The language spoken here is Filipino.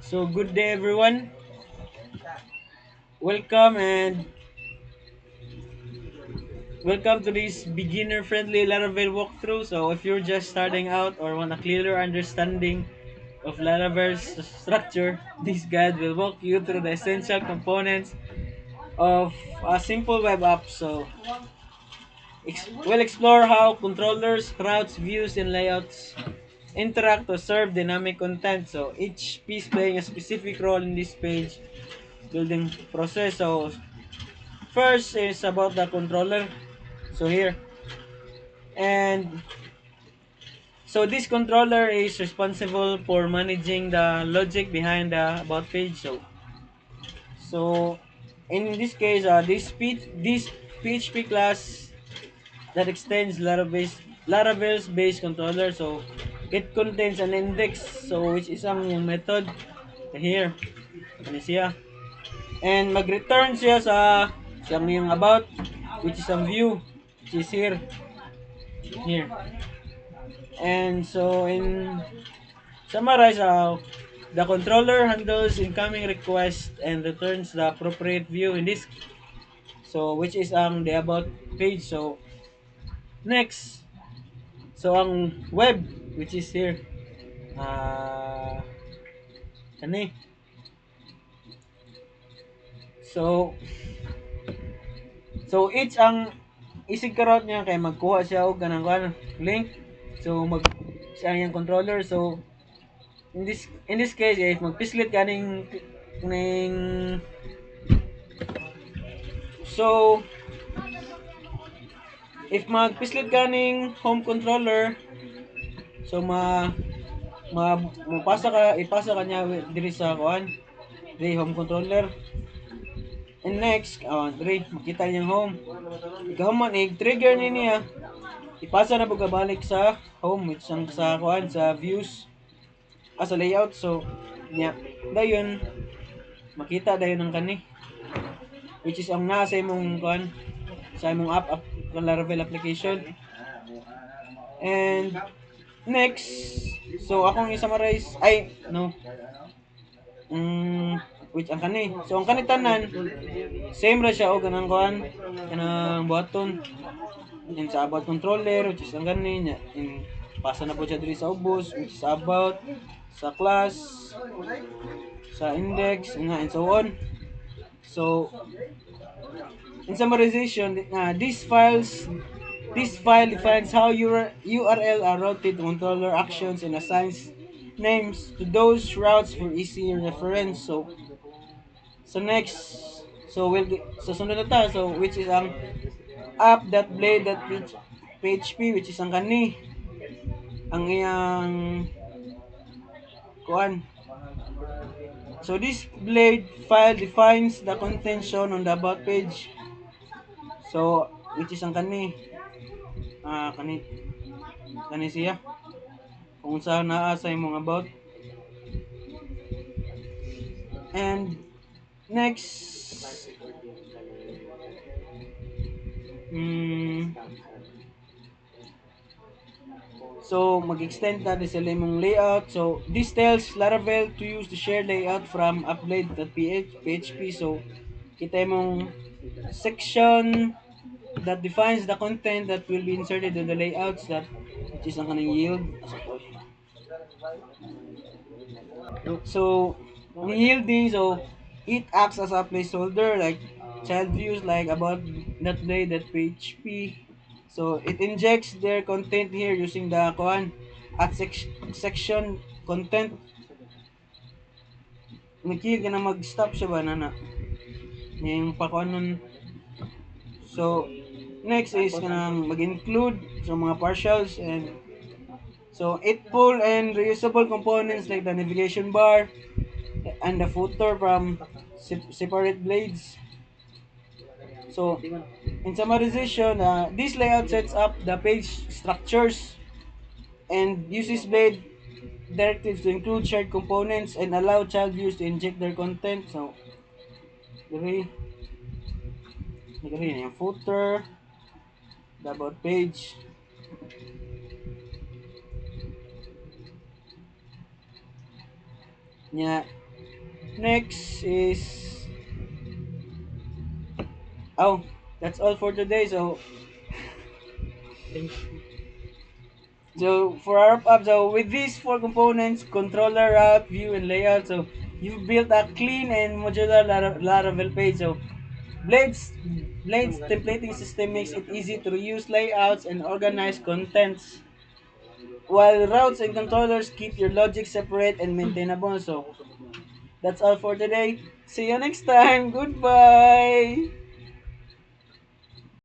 So good day everyone. Welcome and welcome to this beginner friendly Laravel walkthrough. So if you're just starting out or want a clearer understanding of Laravel's structure, this guide will walk you through the essential components of a simple web app. So we'll explore how controllers, routes, views, and layouts interact to serve dynamic content. So each piece playing a specific role in this page building process. So first is about the controller. So here, and so this controller is responsible for managing the logic behind the about page. So in this case, this PHP class that extends Laravel's base controller. So it contains an index, so which is ang yung method here. Ano siya? And mag-return siya sa siyang yung about, which is ang view, which is here. And so in summarize, the controller handles incoming request and returns the appropriate view in this, so which is ang the about page. So next, so ang web, which is here, uh kani. So each ang isig karot niya kay magkuha siya og kanang link. So siya yung controller. So in this case, if magpislit kaning ning so if magpislit kaning home controller, so mapasa ka ipasa ka niya diri sa kuan, diri home controller. And next, diri makita niyang home. Ikaw man trigger ni niya, ipasa na pag balik sa home, which ang sa kuan sa views, sa layout. So niya dayon makita dayon ang kani, which is ang naa sa imong kuan, sa imong app Laravel application. And next, so akong i-summarize, ay no, which ang kani. So ang kani tanan same ra siya o ganang kuan, kanang button and sa about controller, which is ang kani nya in pasa na po siya diri sa ubos, which is about sa class, sa index nga, and so on. So in summarization, this file defines how your URL are routed to controller actions and assigns names to those routes for easy reference. So next, so sunod na ta, so which is ang app.blade.php, which is ang kani ang iyang kuan. So this blade file defines the content shown on the about page. So which is ang kani, kani kani siya kung saan naa sa imong about. And next, mm, so mag-extend na din sila imong layout. So this tells Laravel to use the shared layout from upgrade.php. So kita imong section that defines the content that will be inserted in the layouts, that which is ang kanang yield. So ang yielding, so it acts as a placeholder like child views like about that day that php. So it injects their content here using the kuan at section content. Nakil ka na mag-stop siya ba nana yung pakuan nun. So next is kanang mag-include so mga partials, and so it pull and reusable components like the navigation bar and the footer from separate blades. So in summarization, this layout sets up the page structures and uses blade directives to include shared components and allow child views to inject their content. So diri diri yung footer, the about page. Yeah. Next is oh, that's all for today. So for our app, so with these four components, controller, app, view, and layout, so you've built a clean and modular Laravel page. So Blades Blades templating system makes it easy to reuse layouts and organize contents, while routes and controllers keep your logic separate and maintainable. So that's all for today. See you next time. Goodbye.